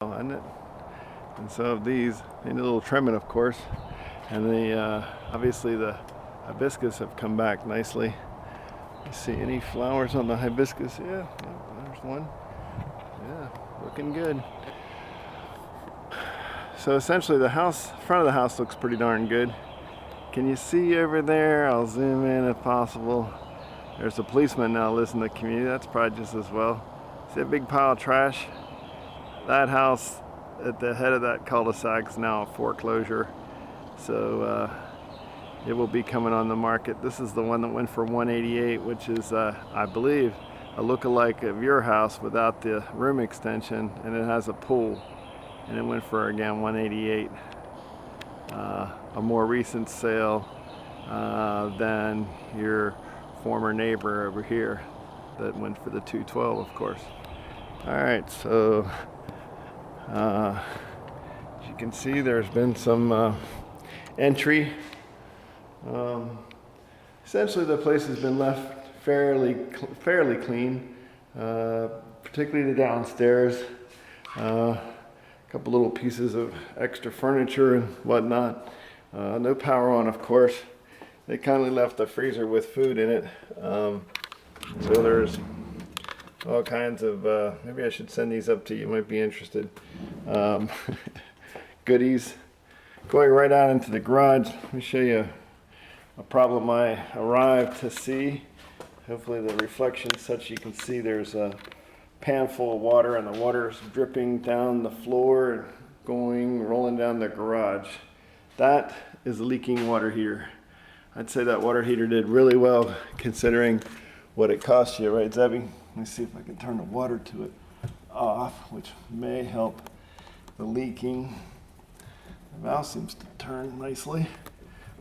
on it. And so these need a little trimming, of course. And the obviously the hibiscus have come back nicely. You see any flowers on the hibiscus? Yeah, there's one. Yeah, looking good. So essentially the house, front of the house looks pretty darn good. Can you see over there? I'll zoom in if possible. There's a policeman now lives in the community. That's probably just as well. See a big pile of trash? That house at the head of that cul-de-sac is now a foreclosure. So it will be coming on the market. This is the one that went for $188, which is, I believe, a look-alike of your house without the room extension, and it has a pool. And it went for, again, $188. A more recent sale than your former neighbor over here that went for the $212, of course. All right, so as you can see, there's been some entry. Essentially, the place has been left fairly clean, particularly the downstairs. A couple little pieces of extra furniture and whatnot. No power on, of course. They kindly left the freezer with food in it. So there's all kinds of, maybe I should send these up to you, you might be interested. Goodies. Going right out into the garage, let me show you a problem I arrived to see. Hopefully the reflection is such you can see there's a pan full of water and the water is dripping down the floor, rolling down the garage. That is a leaking water heater. I'd say that water heater did really well considering what it cost you, right, Zebby? Let me see if I can turn the water to it off, which may help the leaking. The valve seems to turn nicely.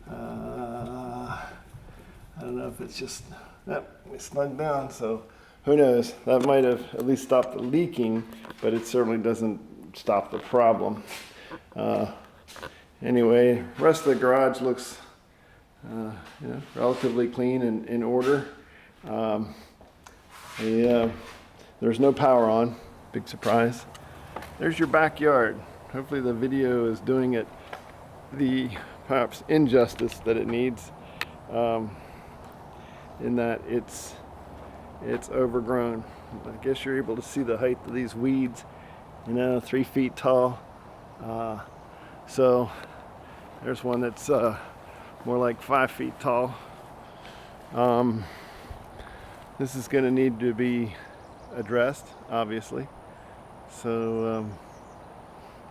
I don't know if it's just, we snug down, so who knows? That might have at least stopped the leaking, but it certainly doesn't stop the problem. Anyway, rest of the garage looks relatively clean and in order. There's no power on, big surprise. There's your backyard. Hopefully the video is doing it the perhaps injustice that it needs, in that it's overgrown. I guess you're able to see the height of these weeds, 3 feet tall. So there's one that's more like 5 feet tall. This is going to need to be addressed, obviously. So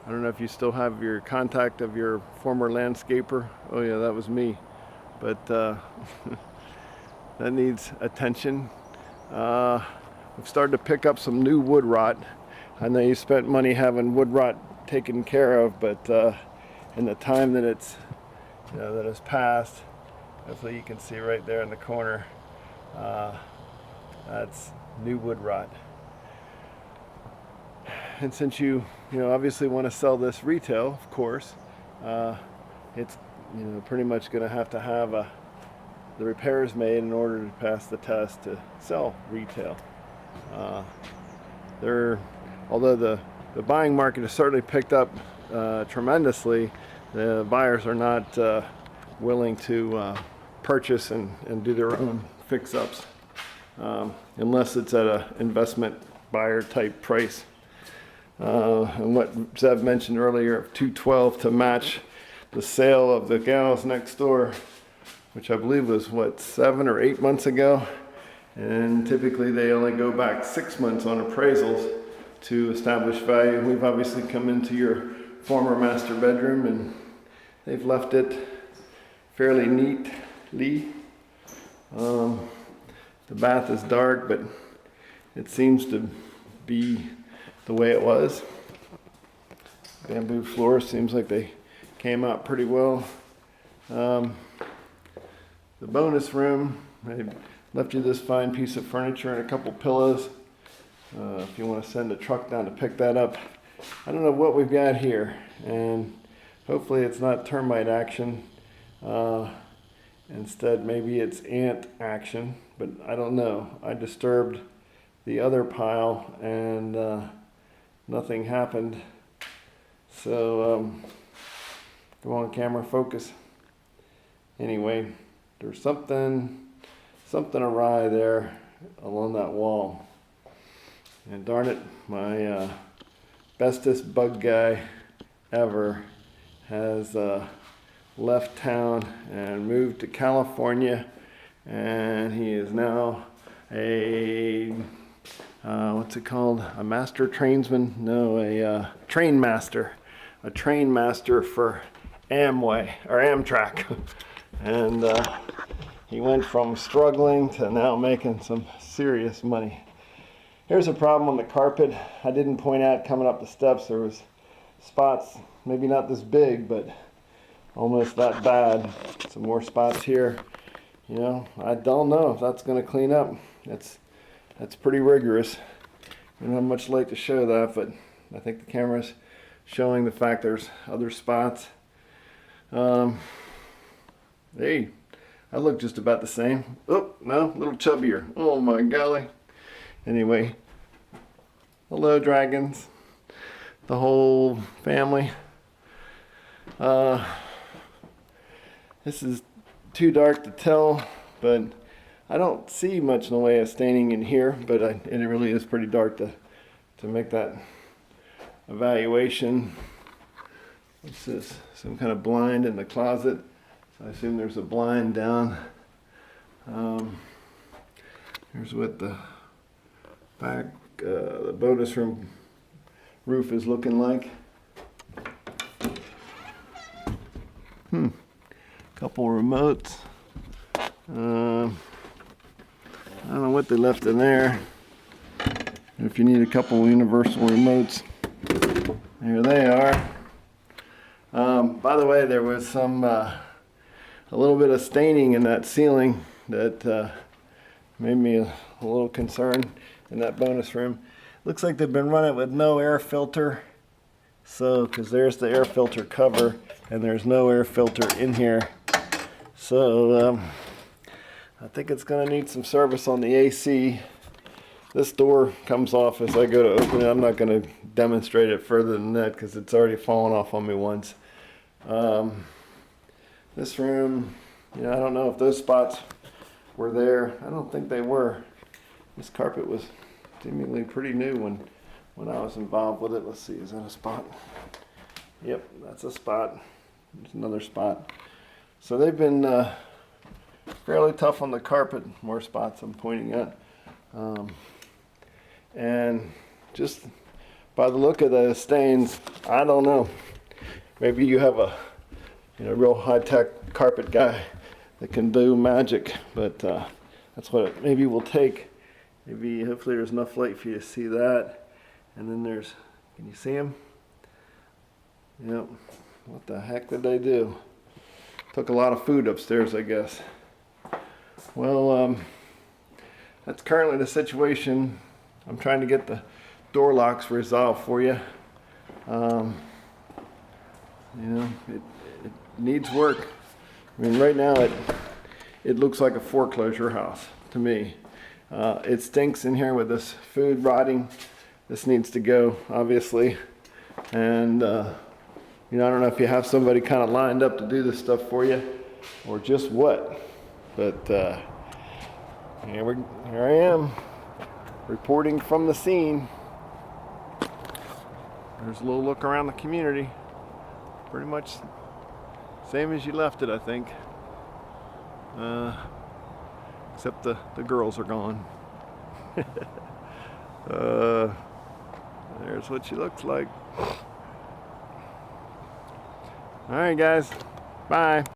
I don't know if you still have your contact of your former landscaper. Oh yeah, that was me. But that needs attention. We've started to pick up some new wood rot. I know you spent money having wood rot taken care of, but in the time that it's that has passed, hopefully you can see right there in the corner, that's new wood rot. And since you obviously want to sell this retail, of course, it's pretty much going to have the repairs made in order to pass the test to sell retail. Although the buying market has certainly picked up tremendously, the buyers are not willing to purchase and do their own fix-ups unless it's at an investment buyer type price. And what Zev mentioned earlier of $212 to match the sale of the gals next door, which I believe was 7 or 8 months ago, and typically they only go back 6 months on appraisals to establish value. We've obviously come into your former master bedroom and they've left it fairly neatly. The bath is dark, but it seems to be the way it was. Bamboo floor seems like they came out pretty well. The bonus room, I left you this fine piece of furniture and a couple pillows. If you want to send a truck down to pick that up. I don't know what we've got here, and hopefully it's not termite action. Instead, maybe it's ant action, but I don't know. I disturbed the other pile and nothing happened So, come on camera, focus. Anyway, there's something awry there along that wall. And darn it, my bestest bug guy ever has left town and moved to California, and he is now a what's it called? A master trainsman? No, a train master. A train master for Amway or Amtrak. And he went from struggling to now making some serious money. Here's a problem on the carpet. I didn't point out coming up the steps there was spots, maybe not this big, but almost that bad. Some more spots here. You know, I don't know if that's going to clean up. That's pretty rigorous. We don't have much light to show that, but I think the camera's showing the fact there's other spots. Hey, I look just about the same. Oh, no, a little chubbier. Oh my golly. Anyway, hello dragons, the whole family. This is too dark to tell, but I don't see much in the way of staining in here, but it really is pretty dark to make that evaluation. What's this? Some kind of blind in the closet. So I assume there's a blind down. Here's what the back, the bonus room roof is looking like. Couple remotes. I don't know what they left in there. If you need a couple universal remotes, here they are. By the way, there was a little bit of staining in that ceiling that made me a little concerned in that bonus room. Looks like they've been running with no air filter. So, because there's the air filter cover, and there's no air filter in here. So, I think it's going to need some service on the AC. This door comes off as I go to open it. I'm not going to demonstrate it further than that because it's already fallen off on me once. This room, you know, I don't know if those spots were there. I don't think they were. This carpet was seemingly pretty new when I was involved with it. Let's see, is that a spot? Yep, that's a spot. There's another spot. So they've been fairly tough on the carpet. More spots I'm pointing at. And just by the look of the stains, I don't know. Maybe you have a real high-tech carpet guy that can do magic, but that's what it maybe will take. Maybe, hopefully there's enough light for you to see that. And then there's, can you see him? Yep. What the heck did they do? Took a lot of food upstairs, I guess. Well, that's currently the situation. I'm trying to get the door locks resolved for you. It needs work. I mean, right now it looks like a foreclosure house to me. It stinks in here with this food rotting. This needs to go, obviously. And, I don't know if you have somebody kind of lined up to do this stuff for you or just what. But here I am, reporting from the scene. There's a little look around the community. Pretty much same as you left it, I think. Except the girls are gone. There's what she looks like. All right, guys. Bye.